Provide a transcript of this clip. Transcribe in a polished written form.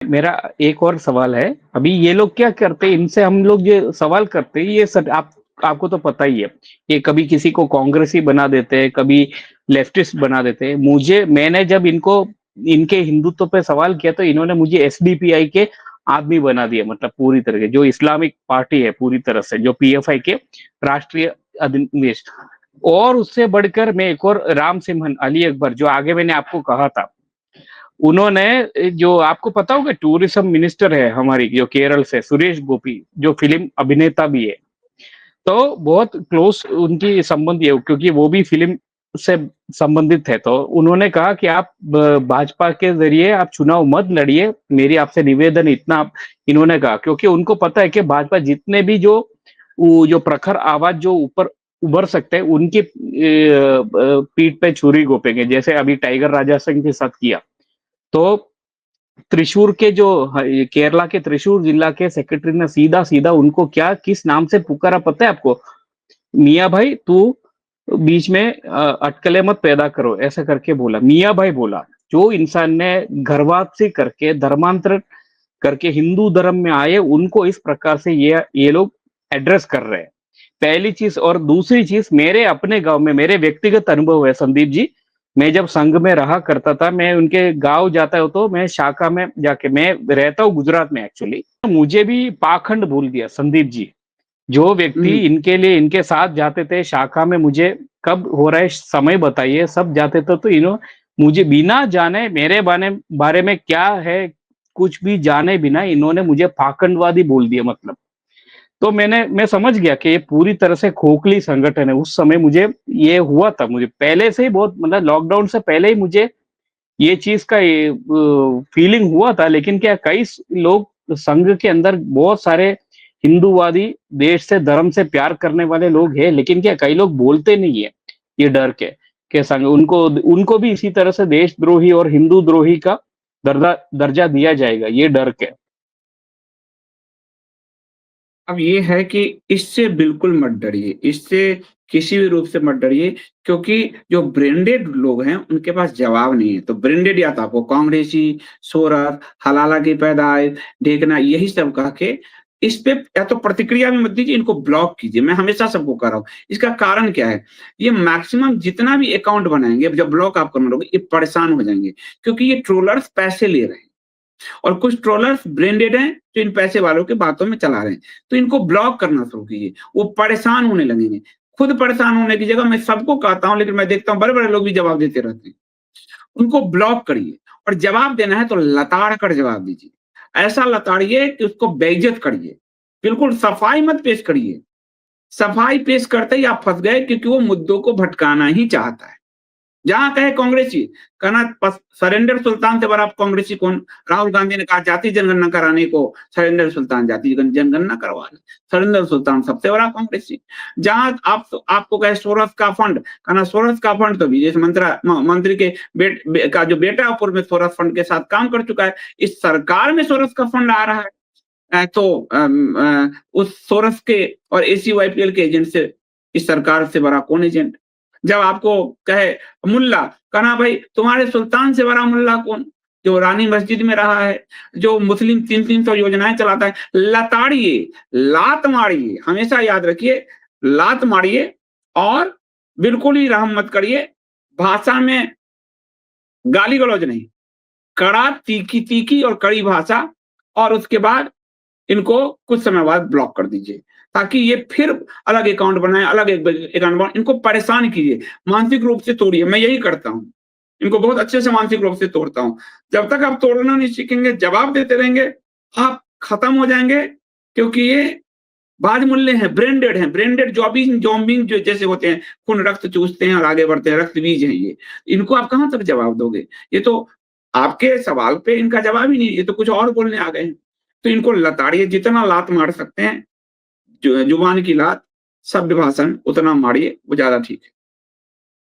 मेरा एक और सवाल है। अभी ये लोग क्या करते हैं, इनसे हम लोग जो सवाल करते हैं, ये सब आपको तो पता ही है। ये कभी किसी को कांग्रेसी बना देते हैं, कभी लेफ्टिस्ट बना देते हैं। मैंने जब इनको इनके हिंदुत्व पे सवाल किया तो इन्होंने मुझे एसडीपीआई के आदमी बना दिया, मतलब पूरी तरह के जो इस्लामिक पार्टी है, पूरी तरह से जो पीएफआई के राष्ट्रीय अधिनिवेश। और उससे बढ़कर मैं एक और राम सिंहन अली अकबर, जो आगे मैंने आपको कहा था, उन्होंने जो आपको पता होगा टूरिज्म मिनिस्टर है हमारी जो केरल से, सुरेश गोपी, जो फिल्म अभिनेता भी है, तो बहुत क्लोज उनकी संबंधी है क्योंकि वो भी फिल्म से संबंधित है। तो उन्होंने कहा कि आप भाजपा के जरिए आप चुनाव मत लड़िए, मेरी आपसे निवेदन इतना इन्होंने कहा, क्योंकि उनको पता है कि भाजपा जितने भी जो प्रखर आवाज जो ऊपर उभर सकते हैं उनकी पीठ पे छुरी घोपेंगे, जैसे अभी टाइगर राजा सिंह के साथ किया। तो त्रिशूर के जो केरला के त्रिशूर जिला के सेक्रेटरी ने सीधा सीधा उनको क्या किस नाम से पुकारा पता है आपको? मियाँ भाई तू बीच में अटकलें मत पैदा करो, ऐसा करके बोला। मियाँ भाई बोला, जो इंसान ने घर वापसी करके धर्मांतरण करके हिंदू धर्म में आए, उनको इस प्रकार से ये लोग एड्रेस कर रहे हैं। पहली चीज। और दूसरी चीज, मेरे अपने गांव में मेरे व्यक्तिगत अनुभव है संदीप जी। मैं जब संघ में रहा करता था, मैं उनके गांव जाता हूं तो मैं शाखा में जाके, मैं रहता हूँ गुजरात में एक्चुअली, मुझे भी पाखंड भूल गया संदीप जी। जो व्यक्ति हम्म। इनके लिए इनके साथ जाते थे शाखा में, मुझे कब हो रहा है समय बताइए, सब जाते थे तो मुझे बिना जाने मेरे बारे में क्या है कुछ भी जाने बिना इन्होंने मुझे पाखंडवादी बोल दिया, मतलब। तो मैं समझ गया कि ये पूरी तरह से खोखली संगठन है। उस समय मुझे ये हुआ था, मुझे पहले से ही बहुत, मतलब लॉकडाउन से पहले ही मुझे ये चीज का फीलिंग हुआ था। लेकिन क्या कई लोग संघ के अंदर बहुत सारे हिंदूवादी, देश से धर्म से प्यार करने वाले लोग हैं, लेकिन क्या कई लोग बोलते नहीं है, ये डर के संघ उनको उनको भी इसी तरह से देशद्रोही और हिंदू द्रोही का दर्जा दर्जा दिया जाएगा, ये डर के। अब ये है कि इससे बिल्कुल मत डरिए, इससे किसी भी रूप से मत डरिए, क्योंकि जो ब्रांडेड लोग हैं उनके पास जवाब नहीं है। तो ब्रांडेड या तो आपको कांग्रेसी, सोरठ, हलाला की पैदाइश, ढेकना, यही सब कह के इस पे या तो प्रतिक्रिया भी मत दीजिए, इनको ब्लॉक कीजिए। मैं हमेशा सबको कह रहा हूँ। इसका कारण क्या है? ये मैक्सिमम जितना भी अकाउंट बनाएंगे, जब ब्लॉक आप करने लोगे, ये परेशान हो जाएंगे, क्योंकि ये ट्रोलर्स पैसे ले रहे हैं। और कुछ ट्रोलर्स ब्रांडेड हैं जो इन पैसे वालों के बातों में चला रहे हैं। तो इनको ब्लॉक करना शुरू कीजिए, वो परेशान होने लगेंगे। खुद परेशान होने की जगह मैं सबको कहता हूं, लेकिन मैं देखता हूं बड़े बड़े लोग भी जवाब देते रहते हैं। उनको ब्लॉक करिए, और जवाब देना है तो लताड़ कर जवाब दीजिए। ऐसा लताड़िए कि उसको बेइज्जत करिए। बिल्कुल सफाई मत पेश करिए। सफाई पेश करते ही आप फंस गए, क्योंकि वो मुद्दों को भटकाना ही चाहता है। जहां कहे कांग्रेसी, कहना सरेंडर सुल्तान से बड़ा कांग्रेसी कौन? राहुल गांधी ने कहा जाति जनगणना कराने को सरेंडर सुल्तान जाति जनगणना करवा ले। सरेंडर सुल्तान सबसे बड़ा कांग्रेसी। जहां आपको कहे सोरस का फंड, कहना सोरस का फंड तो विदेश मंत्री के का जो बेटा पूर्व में सोरस फंड के साथ काम कर चुका है। इस सरकार में सोरस का फंड आ रहा है। उस सोरस के और एसीवाईपीएल के एजेंट से इस सरकार से बड़ा कौन एजेंट? जब आपको कहे मुल्ला, कहना भाई तुम्हारे सुल्तान से बड़ा मुल्ला कौन? जो रानी मस्जिद में रहा है, जो मुस्लिम 300 योजनाएं चलाता है। लताड़िए, लात मारिए, हमेशा याद रखिए, लात मारिए, और बिल्कुल ही रहम मत करिए। भाषा में गाली गलौज नहीं, कड़ा तीखी तीखी और कड़ी भाषा, और उसके बाद इनको कुछ समय बाद ब्लॉक कर दीजिए, ताकि ये फिर अलग अकाउंट बनाए, अलग अकाउंट बनाए। इनको परेशान कीजिए, मानसिक रूप से तोड़िए। मैं यही करता हूँ, इनको बहुत अच्छे से मानसिक रूप से तोड़ता हूँ। जब तक आप तोड़ना नहीं सीखेंगे, जवाब देते रहेंगे, आप खत्म हो जाएंगे। क्योंकि ये बाज मूल्य हैं, ब्रांडेड हैं, ब्रांडेड जॉम्बिंग जो जैसे होते हैं, खून रक्त चूसते हैं और आगे बढ़ते हैं, रक्त बीज हैं ये। इनको आप कहां तक जवाब दोगे? ये तो आपके सवाल पे इनका जवाब ही नहीं, ये तो कुछ और बोलने आ गए हैं। तो इनको लताड़िए, जितना लात मार सकते हैं, जुबान की लात, सभ्य भाषण उतना मारिए, वो ज्यादा ठीक है।